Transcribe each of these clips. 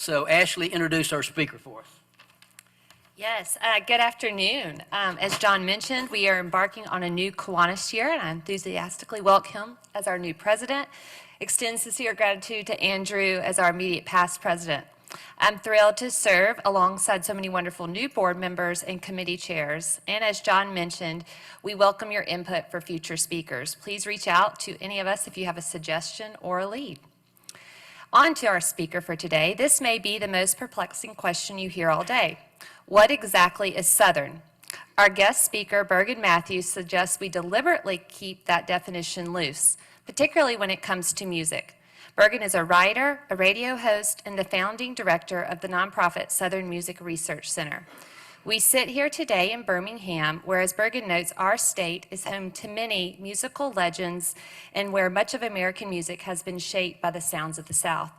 So Ashley, introduce our speaker for us. Yes, good afternoon. As John mentioned, we are embarking on a new Kiwanis year, and I enthusiastically welcome him as our new president. Extend sincere gratitude to Andrew as our immediate past president. I'm thrilled to serve alongside so many wonderful new board members and committee chairs. And as John mentioned, we welcome your input for future speakers. Please reach out to any of us if you have a suggestion or a lead. On to our speaker for today. This may be the most perplexing question you hear all day. What exactly is Southern? Our guest speaker, Burgin Mathews, suggests we deliberately keep that definition loose, particularly when it comes to music. Burgin is a writer, a radio host, and the founding director of the nonprofit Southern Music Research Center. We sit here today in Birmingham, where, as Burgin notes, our state is home to many musical legends and where much of American music has been shaped by the sounds of the South.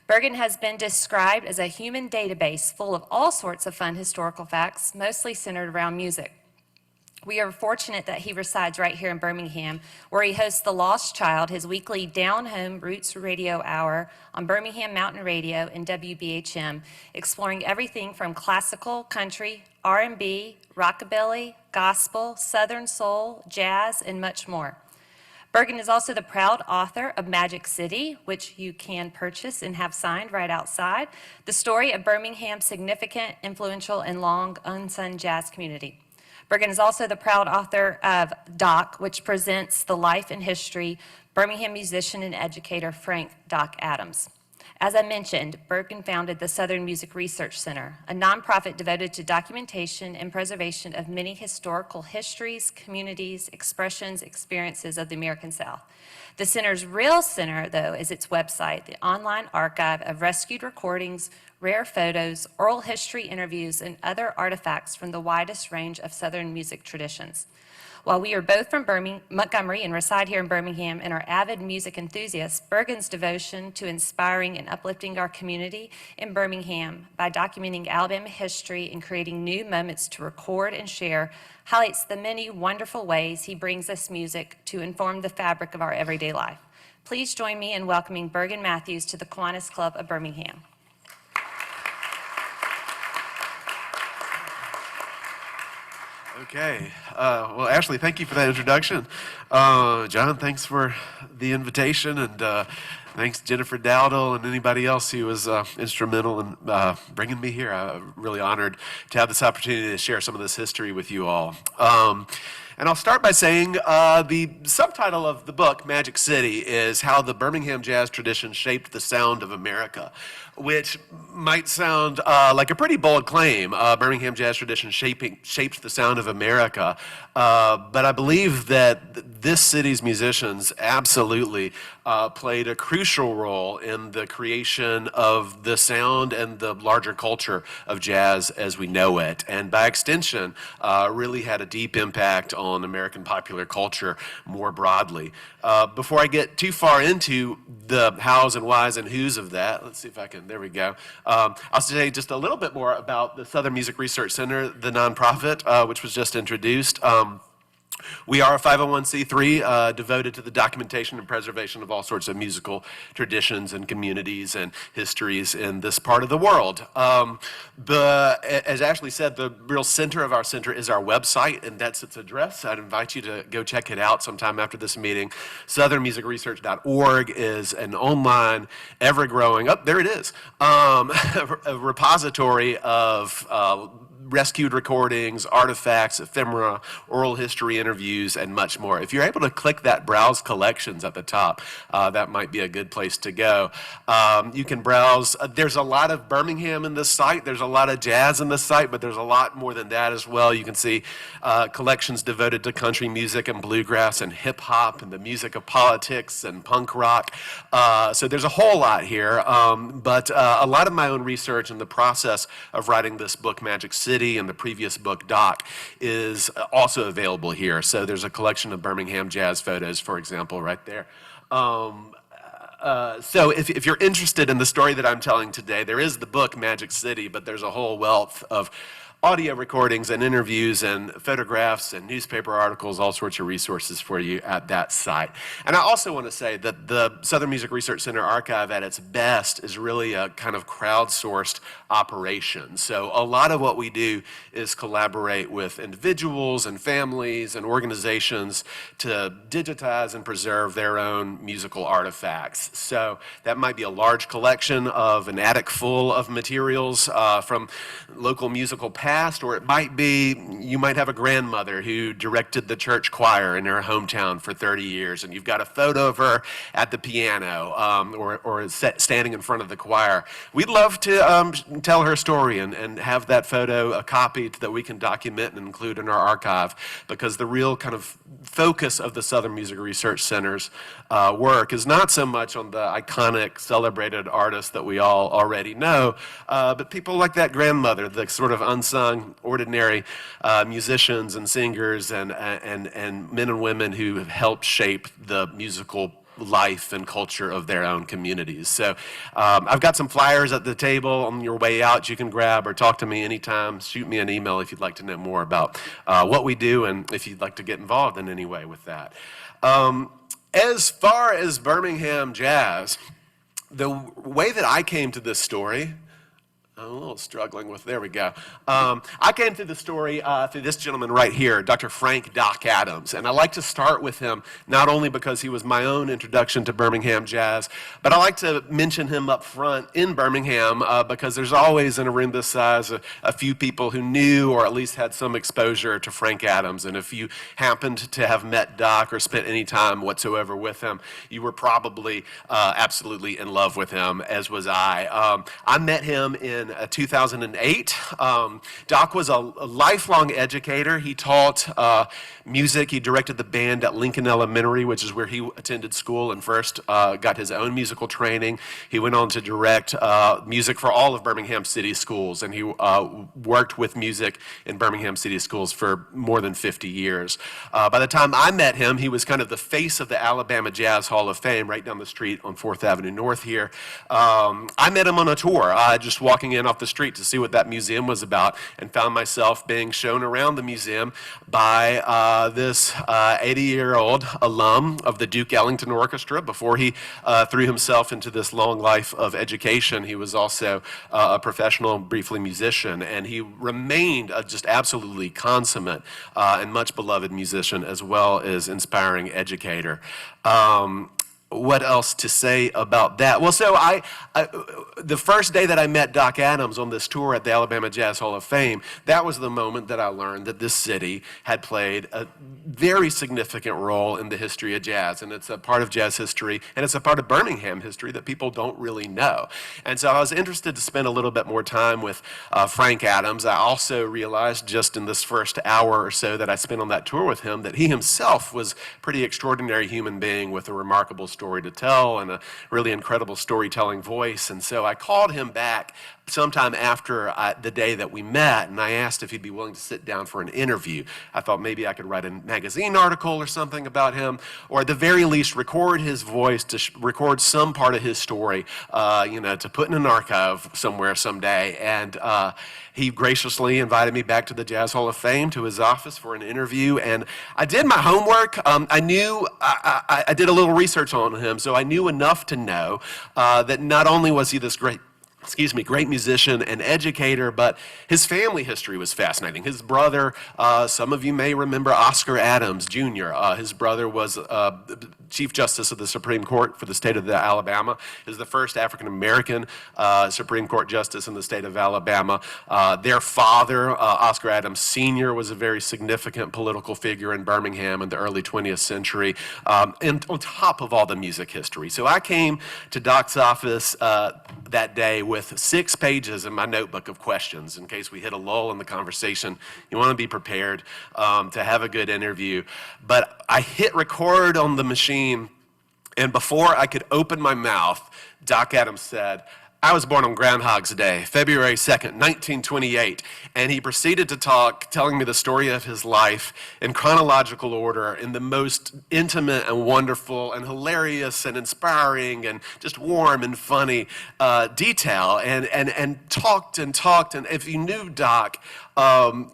Burgin has been described as a human database full of all sorts of fun historical facts, mostly centered around music. We are fortunate that he resides right here in Birmingham, where he hosts The Lost Child, his weekly down-home roots radio hour on Birmingham Mountain Radio and WBHM, exploring everything from classical, country, R&B, rockabilly, gospel, Southern soul, jazz, and much more. Burgin is also the proud author of Magic City, which you can purchase and have signed right outside, the story of Birmingham's significant, influential, and long unsung jazz community. Burgin is also the proud author of Doc, which presents the life and history Birmingham musician and educator Frank Doc Adams. As I mentioned, Burgin founded the Southern Music Research Center, a nonprofit devoted to documentation and preservation of many historical histories, communities, expressions, experiences of the American South. The center's real center, though, is its website, the online archive of rescued recordings, rare photos, oral history interviews, and other artifacts from the widest range of Southern music traditions. While we are both from Montgomery and reside here in Birmingham and are avid music enthusiasts, Burgin's devotion to inspiring and uplifting our community in Birmingham by documenting Alabama history and creating new moments to record and share highlights the many wonderful ways he brings us music to inform the fabric of our everyday life. Please join me in welcoming Burgin Mathews to the Kiwanis Club of Birmingham. Okay. Well, Ashley, thank you for that introduction. John, thanks for the invitation, and thanks Jennifer Dowdle and anybody else who was instrumental in bringing me here. I'm really honored to have this opportunity to share some of this history with you all. And I'll start by saying the subtitle of the book, Magic City, is How the Birmingham Jazz Tradition Shaped the Sound of America, which might sound like a pretty bold claim. Birmingham Jazz Tradition shaped the sound of America. But I believe that this city's musicians absolutely played a crucial role in the creation of the sound and the larger culture of jazz as we know it. And by extension, really had a deep impact on American popular culture more broadly. Before I get too far into the hows and whys and whos of that, let's see if I can, there we go. I'll say just a little bit more about the Southern Music Research Center, the nonprofit, which was just introduced. We are a 501c3 devoted to the documentation and preservation of all sorts of musical traditions and communities and histories in this part of the world. But as Ashley said, the real center of our center is our website, and that's its address. I'd invite you to go check it out sometime after this meeting. southernmusicresearch.org is an online, ever-growing, oh, there it is, a repository of rescued recordings, artifacts, ephemera, oral history interviews, and much more. If you're able to click that Browse Collections at the top, that might be a good place to go. You can browse. There's a lot of Birmingham in this site. There's a lot of jazz in this site, but there's a lot more than that as well. You can see collections devoted to country music and bluegrass and hip-hop and the music of politics and punk rock. So there's a whole lot here, but a lot of my own research in the process of writing this book, Magic City, and the previous book, Doc, is also available here. So there's a collection of Birmingham jazz photos, for example, right there. So if you're interested in the story that I'm telling today, there is the book Magic City, but there's a whole wealth of audio recordings and interviews and photographs and newspaper articles, all sorts of resources for you at that site. And I also want to say that the Southern Music Research Center archive at its best is really a kind of crowdsourced operation. So a lot of what we do is collaborate with individuals and families and organizations to digitize and preserve their own musical artifacts. So that might be a large collection of an attic full of materials from local musical past, or it might be, you might have a grandmother who directed the church choir in her hometown for 30 years, and you've got a photo of her at the piano or standing in front of the choir. We'd love to tell her story and have that photo a copy that we can document and include in our archive, because the real kind of focus of the Southern Music Research Center's work is not so much on the iconic, celebrated artists that we all already know, but people like that grandmother, the sort of unsung, ordinary musicians and singers and men and women who have helped shape the musical life and culture of their own communities. So I've got some flyers at the table on your way out you can grab, or talk to me anytime. Shoot me an email if you'd like to know more about what we do and if you'd like to get involved in any way with that. As far as Birmingham jazz, the way that I came to this story, I'm a little struggling with, there we go. I came to the story through this gentleman right here, Dr. Frank Doc Adams. And I like to start with him, not only because he was my own introduction to Birmingham jazz, but I like to mention him up front in Birmingham because there's always in a room this size a few people who knew or at least had some exposure to Frank Adams. And if you happened to have met Doc or spent any time whatsoever with him, you were probably absolutely in love with him, as was I. I met him in 2008. Doc was a lifelong educator. He taught music. He directed the band at Lincoln Elementary, which is where he attended school and first got his own musical training. He went on to direct music for all of Birmingham City schools, and he worked with music in Birmingham City schools for more than 50 years. By the time I met him, he was kind of the face of the Alabama Jazz Hall of Fame right down the street on 4th Avenue North here. I met him on a tour, just walking in off the street to see what that museum was about, and found myself being shown around the museum by this 80-year-old alum of the Duke Ellington Orchestra. Before he threw himself into this long life of education, he was also a professional, briefly musician, and he remained a just absolutely consummate and much beloved musician, as well as inspiring educator. What else to say about that? Well, so the first day that I met Doc Adams on this tour at the Alabama Jazz Hall of Fame, that was the moment that I learned that this city had played a very significant role in the history of jazz. And it's a part of jazz history, and it's a part of Birmingham history that people don't really know. And so I was interested to spend a little bit more time with Frank Adams. I also realized just in this first hour or so that I spent on that tour with him that he himself was a pretty extraordinary human being with a remarkable story to tell and a really incredible storytelling voice. And so I called him back sometime after the day that we met, and I asked if he'd be willing to sit down for an interview. I thought maybe I could write a magazine article or something about him, or at the very least record his voice, to record some part of his story, to put in an archive somewhere someday. And he graciously invited me back to the Jazz Hall of Fame, to his office for an interview, and I did my homework. I did a little research on him, so I knew enough to know that not only was he this great musician and educator, but his family history was fascinating. His brother, some of you may remember Oscar Adams Jr. His brother was Chief Justice of the Supreme Court for the state of Alabama. He was the first African-American Supreme Court Justice in the state of Alabama. Their father, Oscar Adams Sr., was a very significant political figure in Birmingham in the early 20th century, and on top of all the music history. So I came to Doc's office that day with 6 pages in my notebook of questions in case we hit a lull in the conversation. You want to be prepared to have a good interview. But I hit record on the machine, and before I could open my mouth, Doc Adams said, I was born on Groundhog's Day, February 2nd, 1928, and he proceeded to talk, telling me the story of his life in chronological order, in the most intimate and wonderful and hilarious and inspiring and just warm and funny detail, and talked and talked. And if you knew Doc,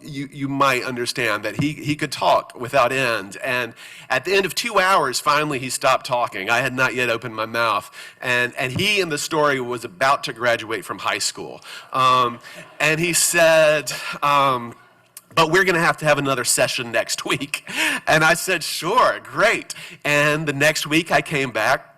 you might understand that he could talk without end. And at the end of 2 hours, finally he stopped talking. I had not yet opened my mouth. And he in the story was about to graduate from high school. And he said, but we're going to have another session next week. And I said, sure, great. And the next week I came back.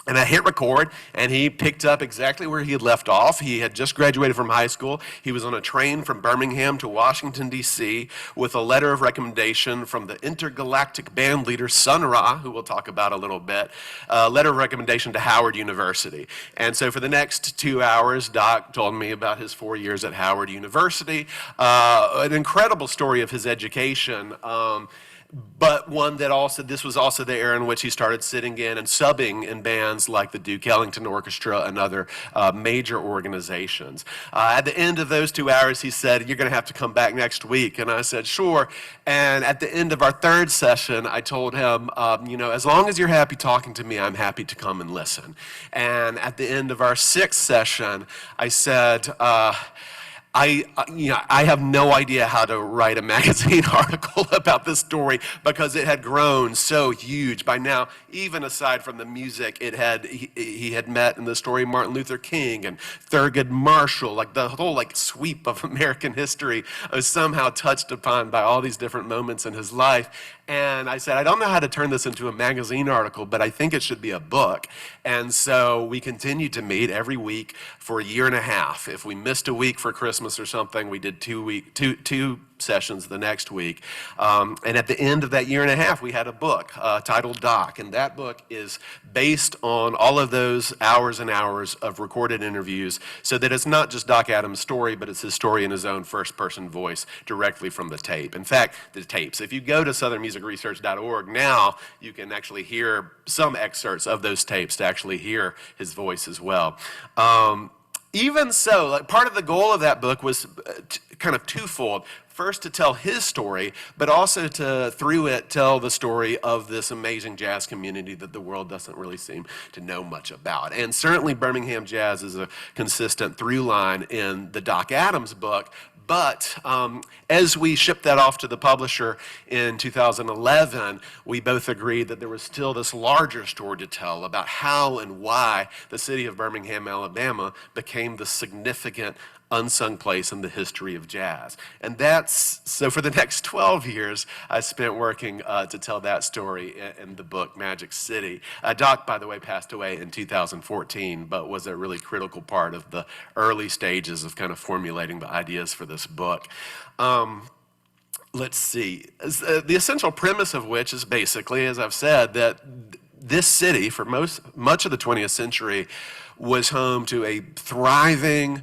And I hit record, and he picked up exactly where he had left off. He had just graduated from high school. He was on a train from Birmingham to Washington, D.C., with a letter of recommendation from the intergalactic band leader Sun Ra, who we'll talk about a little bit, a letter of recommendation to Howard University. And so for the next 2 hours, Doc told me about his 4 years at Howard University, an incredible story of his education, but one that also, this was also the era in which he started sitting in and subbing in bands like the Duke Ellington Orchestra and other major organizations. At the end of those 2 hours, he said, you're going to have to come back next week. And I said, sure. And at the end of our third session, I told him, as long as you're happy talking to me, I'm happy to come and listen. And at the end of our sixth session, I said, I have no idea how to write a magazine article about this story because it had grown so huge. By now, even aside from the music, he had met in the story Martin Luther King and Thurgood Marshall, like the whole sweep of American history was somehow touched upon by all these different moments in his life. And I said, I don't know how to turn this into a magazine article, but I think it should be a book. And so we continued to meet every week for a year and a half. If we missed a week for Christmas or something, we did two sessions the next week. And at the end of that year and a half, we had a book titled Doc. And that book is based on all of those hours and hours of recorded interviews, so that it's not just Doc Adams' story, but it's his story in his own first-person voice directly from the tape. In fact, the tapes. If you go to southernmusicresearch.org now, you can actually hear some excerpts of those tapes to actually hear his voice as well. Even so, part of the goal of that book was kind of twofold. First, to tell his story, but also to, through it, tell the story of this amazing jazz community that the world doesn't really seem to know much about. And certainly Birmingham jazz is a consistent through line in the Doc Adams book. But as we shipped that off to the publisher in 2011, we both agreed that there was still this larger story to tell about how and why the city of Birmingham, Alabama became the significant unsung place in the history of jazz. And so for the next 12 years, I spent working to tell that story in the book Magic City. Doc, by the way, passed away in 2014, but was a really critical part of the early stages of kind of formulating the ideas for this book. Let's see. The essential premise of which is basically, as I've said, that this city, for much of the 20th century, was home to a thriving,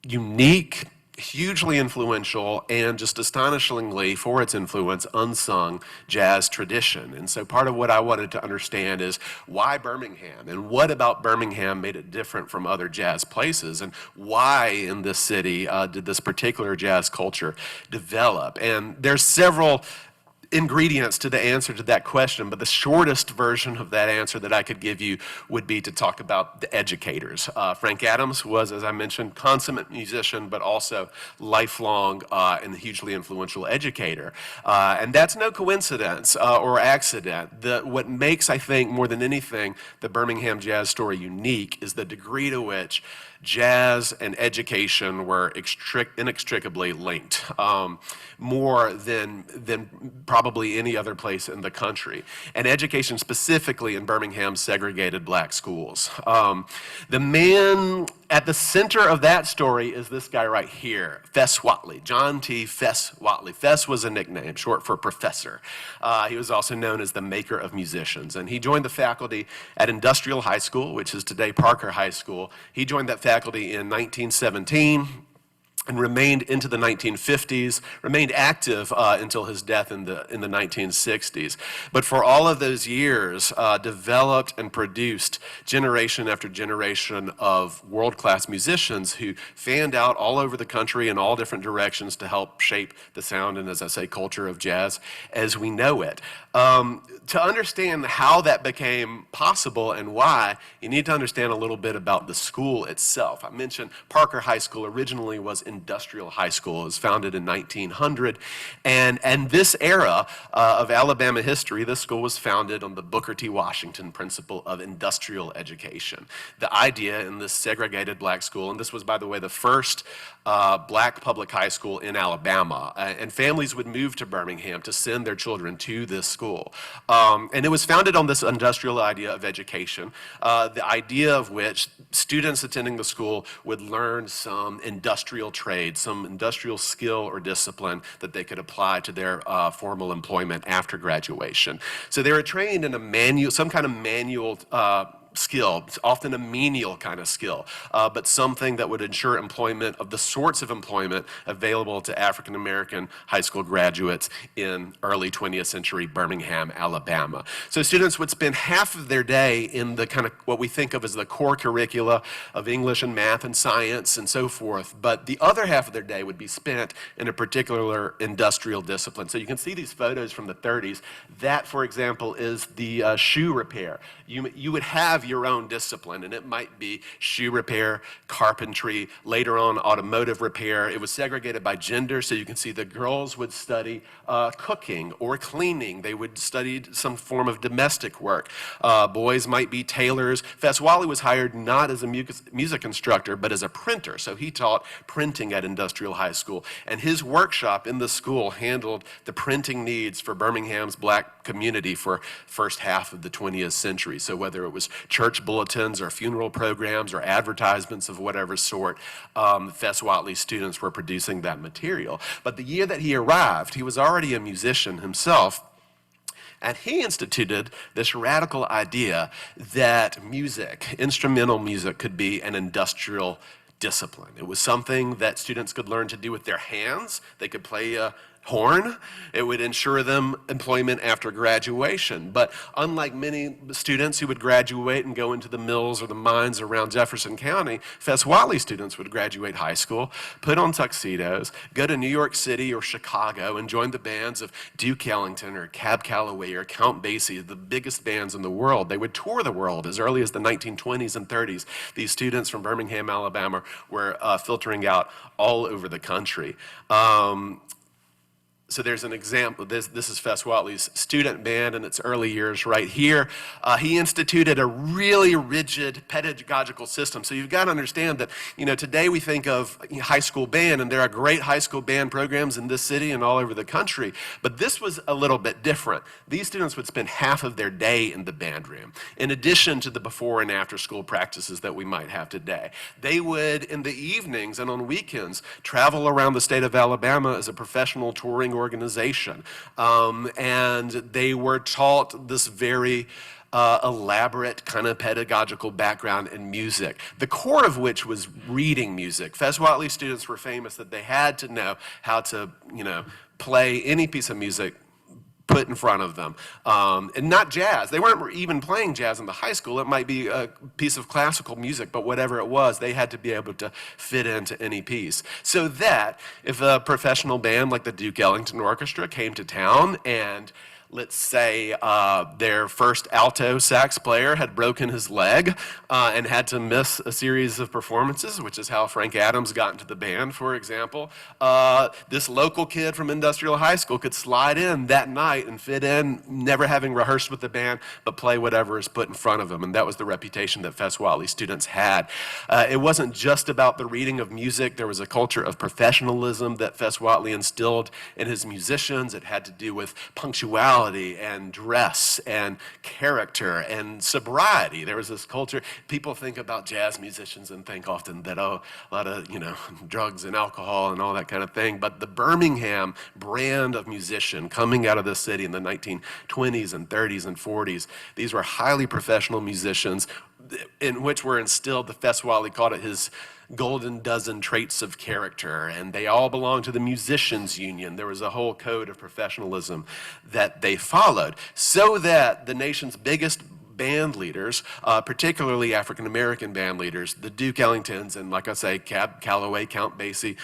unique, hugely influential, and just astonishingly, for its influence, unsung jazz tradition. And so part of what I wanted to understand is why Birmingham, and what about Birmingham made it different from other jazz places, and why in this city did this particular jazz culture develop? And there's several ingredients to the answer to that question, but the shortest version of that answer that I could give you would be to talk about the educators. Frank Adams was, as I mentioned, consummate musician, but also lifelong and hugely influential educator. And that's no coincidence or accident. What makes, I think, more than anything, the Birmingham jazz story unique is the degree to which jazz and education were inextricably linked, more than probably any other place in the country. And education specifically in Birmingham's segregated black schools. The man at the center of that story is this guy right here, Fess Whatley, John T. Fess Whatley. Fess was a nickname, short for professor. He was also known as the maker of musicians. And he joined the faculty at Industrial High School, which is today Parker High School. He joined that faculty in 1917. and remained into the 1950s, remained active until his death in the 1960s. But for all of those years, developed and produced generation after generation of world-class musicians who fanned out all over the country in all different directions to help shape the sound and, as I say, culture of jazz as we know it. To understand how that became possible and why, you need to understand a little bit about the school itself. I mentioned Parker High School originally was Industrial High School. It was founded in 1900. And this era of Alabama history, this school was founded on the Booker T. Washington principle of industrial education. The idea in this segregated black school, and this was, by the way, the first black public high school in Alabama, and families would move to Birmingham to send their children to this school. And it was founded on this industrial idea of education, the idea of which students attending the school would learn some industrial trade, some industrial skill or discipline that they could apply to their formal employment after graduation. So they were trained in some kind of manual skill, often a menial kind of skill, but something that would ensure employment of the sorts of employment available to African American high school graduates in early 20th century Birmingham, Alabama. So students would spend half of their day in the kind of what we think of as the core curricula of English and math and science and so forth, but the other half of their day would be spent in a particular industrial discipline. So you can see these photos from the 30s. That, for example, is the shoe repair. You would have your own discipline, and it might be shoe repair, carpentry, later on automotive repair. It was segregated by gender, so you can see the girls would study cooking or cleaning. They would study some form of domestic work. Boys might be tailors. Feswally was hired not as a music instructor, but as a printer, so he taught printing at Industrial High School, and his workshop in the school handled the printing needs for Birmingham's black community for first half of the 20th century. So whether it was church bulletins or funeral programs or advertisements of whatever sort, Feswally students were producing that material. But the year that he arrived, he was already a musician himself, and he instituted this radical idea that music, instrumental music, could be an industrial discipline. It was something that students could learn to do with their hands. They could play a horn. It would ensure them employment after graduation. But unlike many students who would graduate and go into the mills or the mines around Jefferson County, Feswally students would graduate high school, put on tuxedos, go to New York City or Chicago and join the bands of Duke Ellington or Cab Calloway or Count Basie, the biggest bands in the world. They would tour the world as early as the 1920s and 30s. These students from Birmingham, Alabama were filtering out all over the country. So there's an example. This is Feswally's student band in its early years right here. He instituted a really rigid pedagogical system. So you've got to understand that, today we think of high school band, and there are great high school band programs in this city and all over the country. But this was a little bit different. These students would spend half of their day in the band room, in addition to the before and after school practices that we might have today. They would, in the evenings and on weekends, travel around the state of Alabama as a professional touring organization, and they were taught this very elaborate kind of pedagogical background in music, the core of which was reading music. Feswally students were famous that they had to know how to, play any piece of music put in front of them, and not jazz. They weren't even playing jazz in the high school. It might be a piece of classical music, but whatever it was, they had to be able to fit into any piece. So that if a professional band like the Duke Ellington Orchestra came to town and let's say their first alto sax player had broken his leg and had to miss a series of performances, which is how Frank Adams got into the band, for example. This local kid from Industrial High School could slide in that night and fit in, never having rehearsed with the band, but play whatever is put in front of him. And that was the reputation that Feswally students had. It wasn't just about the reading of music. There was a culture of professionalism that Feswally instilled in his musicians. It had to do with punctuality and dress and character and sobriety. There was this culture. People think about jazz musicians and think often that, a lot of, drugs and alcohol and all that kind of thing. But the Birmingham brand of musician coming out of the city in the 1920s and 30s and 40s, these were highly professional musicians in which were instilled, the Fess Whatley called it his golden dozen traits of character, and they all belonged to the Musicians Union. There was a whole code of professionalism that they followed, so that the nation's biggest band leaders, particularly African-American band leaders, the Duke Ellingtons, and like I say, Cab Calloway, Count Basie,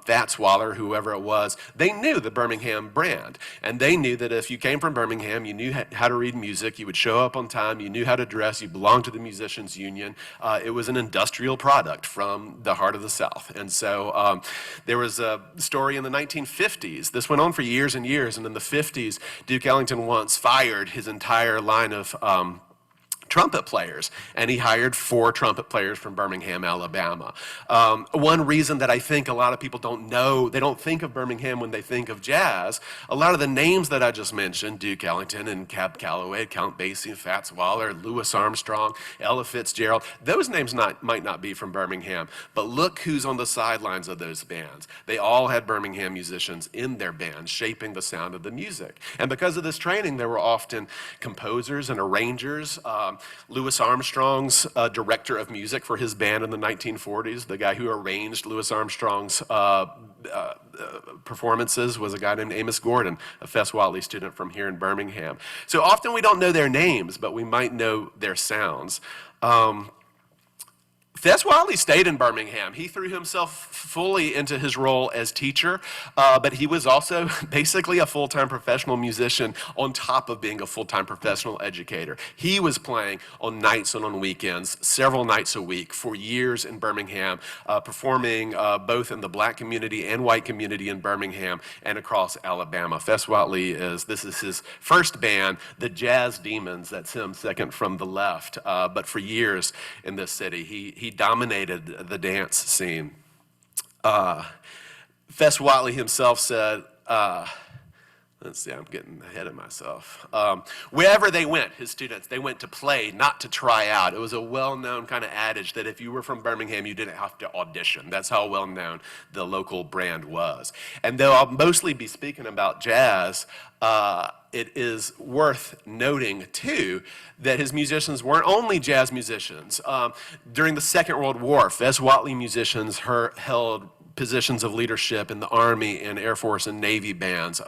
Fats Waller, whoever it was, they knew the Birmingham brand. And they knew that if you came from Birmingham, you knew how to read music, you would show up on time, you knew how to dress, you belonged to the Musicians Union. It was an industrial product from the heart of the South. And so there was a story in the 1950s. This went on for years and years, and in the 50s, Duke Ellington once fired his entire line of trumpet players, and he hired 4 trumpet players from Birmingham, Alabama. One reason that I think a lot of people don't know, they don't think of Birmingham when they think of jazz, a lot of the names that I just mentioned, Duke Ellington and Cab Calloway, Count Basie, Fats Waller, Louis Armstrong, Ella Fitzgerald, those names might not be from Birmingham, but look who's on the sidelines of those bands. They all had Birmingham musicians in their bands, shaping the sound of the music. And because of this training, there were often composers and arrangers. Louis Armstrong's director of music for his band in the 1940s, the guy who arranged Louis Armstrong's performances, was a guy named Amos Gordon, a Fess Whatley student from here in Birmingham. So often we don't know their names, but we might know their sounds. Fess Whatley stayed in Birmingham. He threw himself fully into his role as teacher, but he was also basically a full-time professional musician on top of being a full-time professional educator. He was playing on nights and on weekends, several nights a week for years in Birmingham, performing both in the black community and white community in Birmingham and across Alabama. Fess Whatley this is his first band, the Jazz Demons. That's him second from the left. But for years in this city, he dominated the dance scene. Fess Whatley himself said, let's see, I'm getting ahead of myself. Wherever they went, his students, they went to play, not to try out. It was a well-known kind of adage that if you were from Birmingham, you didn't have to audition. That's how well-known the local brand was. And though I'll mostly be speaking about jazz, it is worth noting, too, that his musicians weren't only jazz musicians. During the Second World War, Fess Whatley musicians held positions of leadership in the Army and Air Force and Navy bands.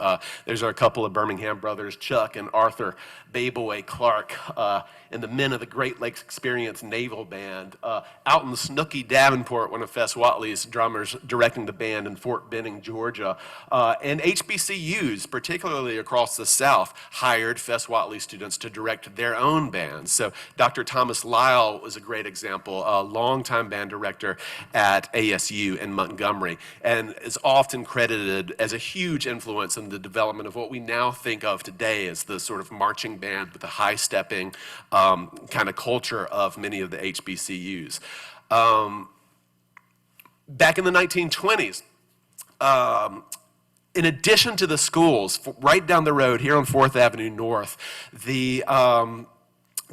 There's a couple of Birmingham brothers, Chuck and Arthur Bayboy Clark, and the Men of the Great Lakes Experience Naval Band. Out in Snooky Davenport, one of Fess Whatley's drummers, directing the band in Fort Benning, Georgia. And HBCUs, particularly across the South, hired Fess Whatley students to direct their own bands. So Dr. Thomas Lyle was a great example, a longtime band director at ASU in Montgomery, and is often credited as a huge influence in the development of what we now think of today as the sort of marching band with the high-stepping kind of culture of many of the HBCUs. Back in the 1920s, in addition to the schools, right down the road here on 4th Avenue North, the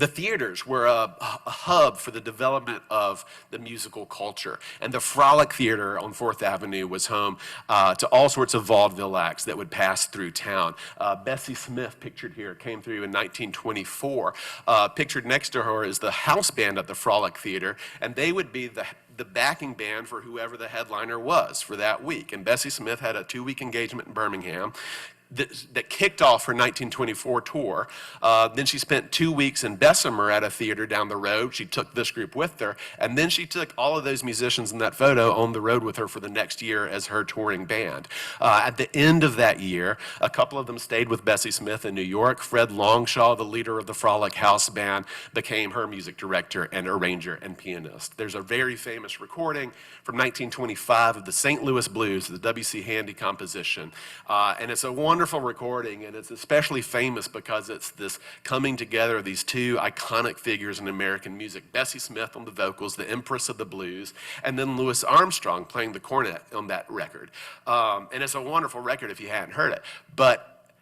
theaters were a hub for the development of the musical culture. And the Frolic Theater on 4th Avenue was home to all sorts of vaudeville acts that would pass through town. Bessie Smith, pictured here, came through in 1924. Pictured next to her is the house band at the Frolic Theater, and they would be the backing band for whoever the headliner was for that week. And Bessie Smith had a 2-week engagement in Birmingham that kicked off her 1924 tour. Then she spent 2 weeks in Bessemer at a theater down the road. She took this group with her, and then she took all of those musicians in that photo on the road with her for the next year as her touring band. At the end of that year, a couple of them stayed with Bessie Smith in New York. Fred Longshaw, the leader of the Frolic House Band, became her music director and arranger and pianist. There's a very famous recording from 1925 of the St. Louis Blues, the W.C. Handy composition, and it's a wonderful recording, and it's especially famous because it's this coming together of these two iconic figures in American music. Bessie Smith on the vocals, the Empress of the Blues, and then Louis Armstrong playing the cornet on that record. And it's a wonderful record if you hadn't heard it. But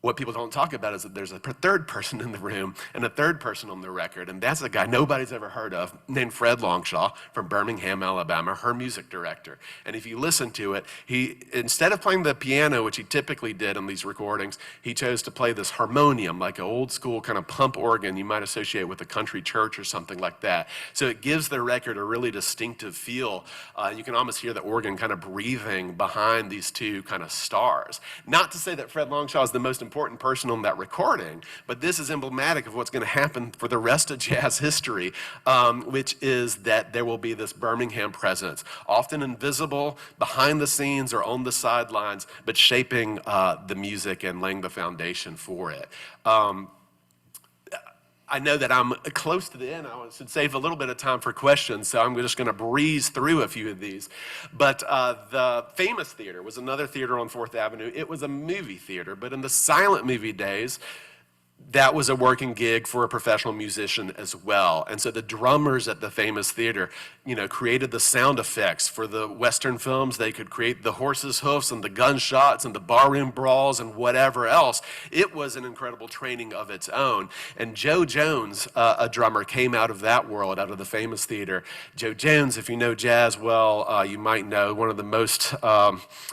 what people don't talk about is that there's a third person in the room and a third person on the record, and that's a guy nobody's ever heard of named Fred Longshaw from Birmingham, Alabama, her music director. And if you listen to it, he, instead of playing the piano, which he typically did on these recordings, he chose to play this harmonium, like an old school kind of pump organ you might associate with a country church or something like that. So it gives the record a really distinctive feel. You can almost hear the organ kind of breathing behind these two kind of stars. Not to say that Fred Longshaw is the most important person on that recording, but this is emblematic of what's going to happen for the rest of jazz history, which is that there will be this Birmingham presence, often invisible, behind the scenes or on the sidelines, but shaping the music and laying the foundation for it. I know that I'm close to the end. I should save a little bit of time for questions, so I'm just going to breeze through a few of these. But the Famous Theater was another theater on 4th Avenue. It was a movie theater, but in the silent movie days, that was a working gig for a professional musician as well. And so the drummers at the Famous Theater, created the sound effects for the Western films. They could create the horses' hoofs and the gunshots and the barroom brawls and whatever else. It was an incredible training of its own. And Joe Jones, a drummer, came out of that world, out of the Famous Theater. Joe Jones, if you know jazz well, you might know one of the most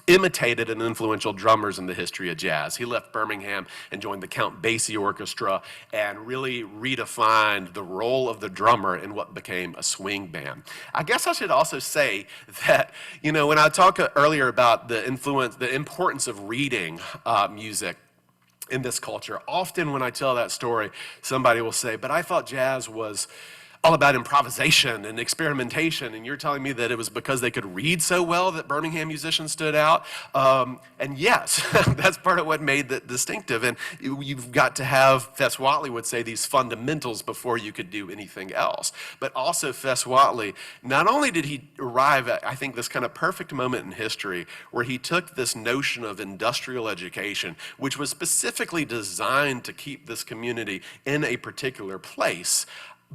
imitated and influential drummers in the history of jazz. He left Birmingham and joined the Count Basie Orchestra and really redefined the role of the drummer in what became a swing band. I guess I should also say that, when I talked earlier about the importance of reading music in this culture, often when I tell that story, somebody will say, but I thought jazz was all about improvisation and experimentation, and you're telling me that it was because they could read so well that Birmingham musicians stood out? And yes, that's part of what made it distinctive. And you've got to have, Fess Whatley would say, these fundamentals before you could do anything else. But also Fess Whatley, not only did he arrive at, I think, this kind of perfect moment in history where he took this notion of industrial education, which was specifically designed to keep this community in a particular place,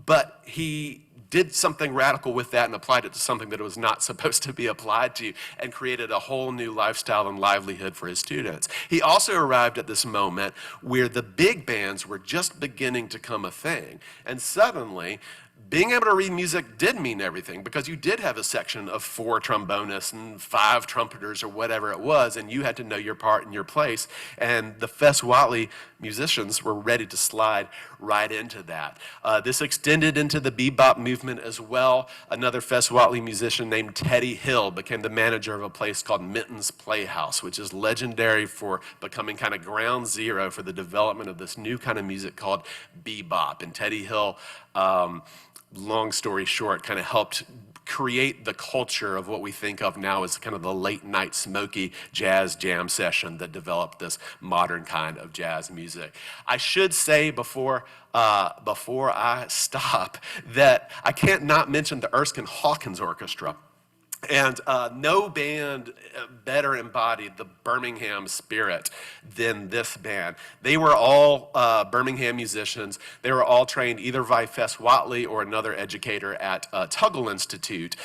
but he did something radical with that and applied it to something that it was not supposed to be applied to, and created a whole new lifestyle and livelihood for his students. He also arrived at this moment where the big bands were just beginning to come a thing, and suddenly being able to read music did mean everything, because you did have a section of 4 trombonists and 5 trumpeters or whatever it was, and you had to know your part and your place. And the Fess Whatley musicians were ready to slide right into that. This extended into the bebop movement as well. Another Fess Whatley musician named Teddy Hill became the manager of a place called Minton's Playhouse, which is legendary for becoming kind of ground zero for the development of this new kind of music called bebop. And Teddy Hill, long story short, kind of helped create the culture of what we think of now as kind of the late night smoky jazz jam session that developed this modern kind of jazz music. I should say before I stop that I can't not mention the Erskine-Hawkins Orchestra. And no band better embodied the Birmingham spirit than this band. They were all Birmingham musicians. They were all trained either by Fess Whatley or another educator at Tuggle Institute.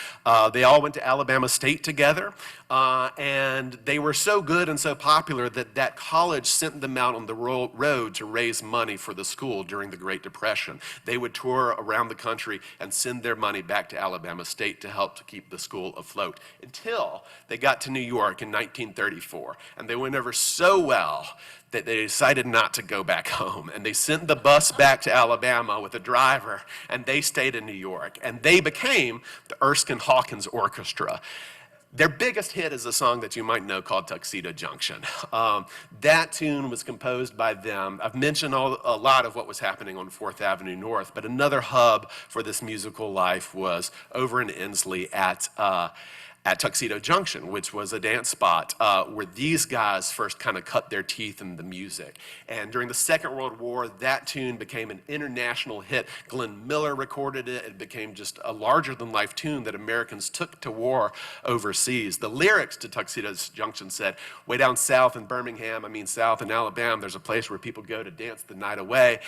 They all went to Alabama State together, and they were so good and so popular that that college sent them out on the road to raise money for the school during the Great Depression. They would tour around the country and send their money back to Alabama State to help to keep the school afloat, until they got to New York in 1934. And they went over so well that they decided not to go back home. And they sent the bus back to Alabama with a driver, and they stayed in New York. And they became the Erskine-Hawkins Orchestra. Their biggest hit is a song that you might know called Tuxedo Junction. That tune was composed by them. I've mentioned a lot of what was happening on 4th Avenue North, but another hub for this musical life was over in Inslee at Tuxedo Junction, which was a dance spot where these guys first kind of cut their teeth in the music. And during the Second World War, that tune became an international hit. Glenn Miller recorded it. It became just a larger-than-life tune that Americans took to war overseas. The lyrics to Tuxedo Junction said, way down south in Birmingham, south in Alabama, there's a place where people go to dance the night away,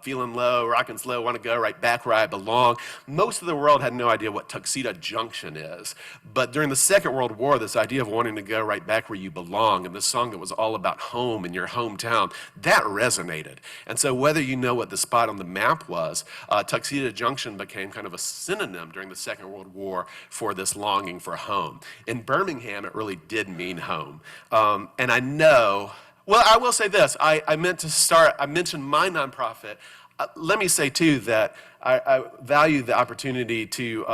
feeling low, rocking slow, want to go right back where I belong. Most of the world had no idea what Tuxedo Junction is, But during the Second World War, this idea of wanting to go right back where you belong, and this song that was all about home in your hometown, that resonated. And so whether you know what the spot on the map was, Tuxedo Junction became kind of a synonym during the Second World War for this longing for home. In Birmingham, it really did mean home. And I know, well, I will say this, I mentioned my nonprofit. Let me say too that I value the opportunity to,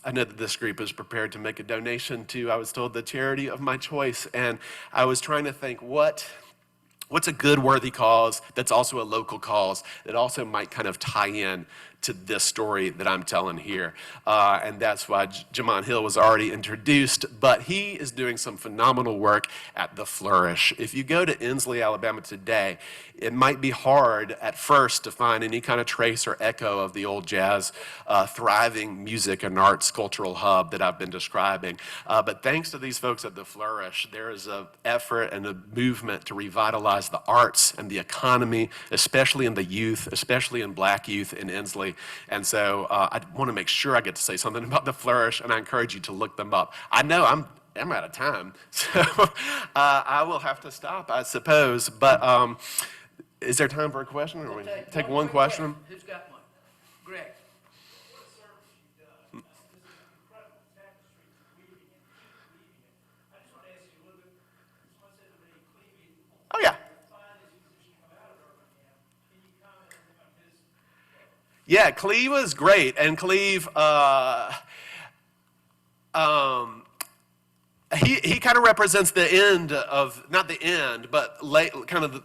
I know that this group is prepared to make a donation to, I was told, the charity of my choice. And I was trying to think what's a good, worthy cause that's also a local cause that also might kind of tie in to this story that I'm telling here. And that's why Jamon Hill was already introduced, but he is doing some phenomenal work at The Flourish. If you go to Inslee, Alabama today, it might be hard at first to find any kind of trace or echo of the old jazz, thriving music and arts cultural hub that I've been describing. But thanks to these folks at The Flourish, there is an effort and a movement to revitalize the arts and the economy, especially in the youth, especially in black youth in Inslee. And so I want to make sure I get to say something about The Flourish, and I encourage you to look them up. I know I'm out of time, so I will have to stop, I suppose. But is there time for a question, or we take one question? Who's got one? Greg. Oh, yeah. Yeah, Cleve was great, and Cleve, he kind of represents the end of, not the end, but kind of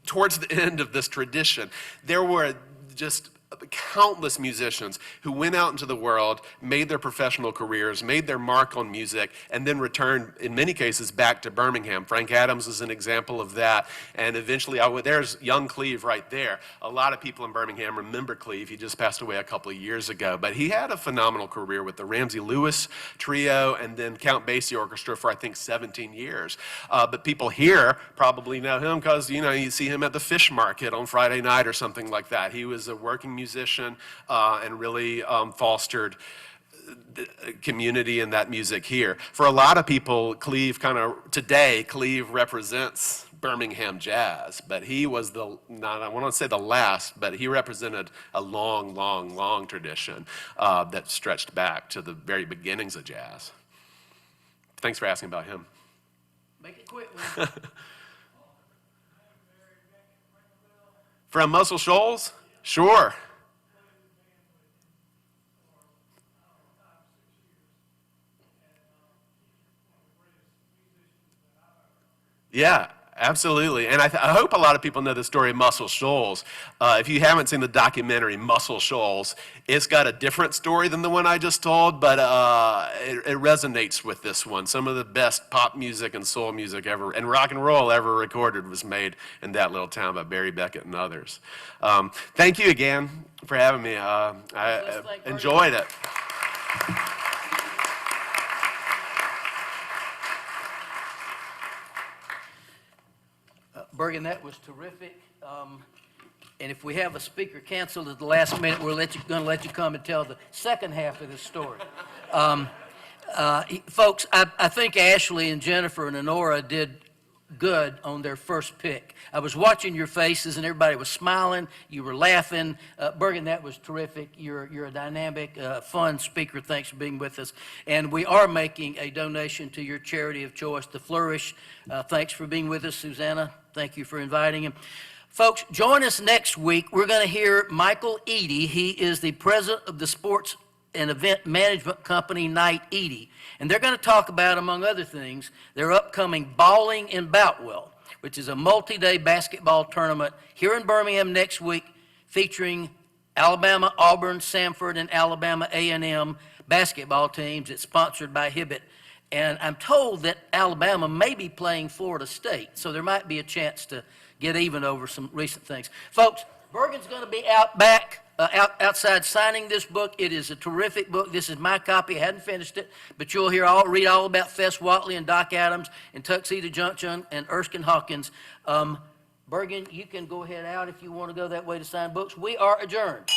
towards the end of this tradition. There were just countless musicians who went out into the world, made their professional careers, made their mark on music, and then returned, in many cases, back to Birmingham. Frank Adams is an example of that, and eventually, there's young Cleve right there. A lot of people in Birmingham remember Cleve. He just passed away a couple of years ago, but he had a phenomenal career with the Ramsey Lewis Trio and then Count Basie Orchestra for, I think, 17 years. But people here probably know him because, you see him at the fish market on Friday night or something like that. He was a working musician and really fostered the community and that music here. For a lot of people, Cleve represents Birmingham jazz, but he was I want to say the last, but he represented a long, long, long tradition that stretched back to the very beginnings of jazz. Thanks for asking about him. Make it quick. From Muscle Shoals? Sure. Yeah, absolutely. And I hope a lot of people know the story of Muscle Shoals. If you haven't seen the documentary Muscle Shoals, it's got a different story than the one I just told, but it resonates with this one. Some of the best pop music and soul music ever, and rock and roll ever recorded was made in that little town by Barry Beckett and others. Thank you again for having me. I enjoyed it. Burgin, that was terrific. And if we have a speaker canceled at the last minute, we're going to let you come and tell the second half of this story. Folks, I think Ashley and Jennifer and Honora did good on their first pick. I was watching your faces and everybody was smiling. You were laughing. Burgin, that was terrific. You're a dynamic, fun speaker. Thanks for being with us. And we are making a donation to your charity of choice, The Flourish. Thanks for being with us, Susanna. Thank you for inviting him. Folks, join us next week. We're going to hear Michael Eady. He is the president of the sports and event management company, Knight Eady. And they're going to talk about, among other things, their upcoming Balling in Boutwell, which is a multi-day basketball tournament here in Birmingham next week, featuring Alabama, Auburn, Samford, and Alabama A&M basketball teams. It's sponsored by Hibbett. And I'm told that Alabama may be playing Florida State, so there might be a chance to get even over some recent things. Folks, Burgin's going to be out back, outside signing this book. It is a terrific book. This is my copy. I hadn't finished it, but you'll read all about Fess Whatley and Doc Adams and Tuxedo Junction and Erskine Hawkins. Burgin, you can go ahead out if you want to go that way to sign books. We are adjourned.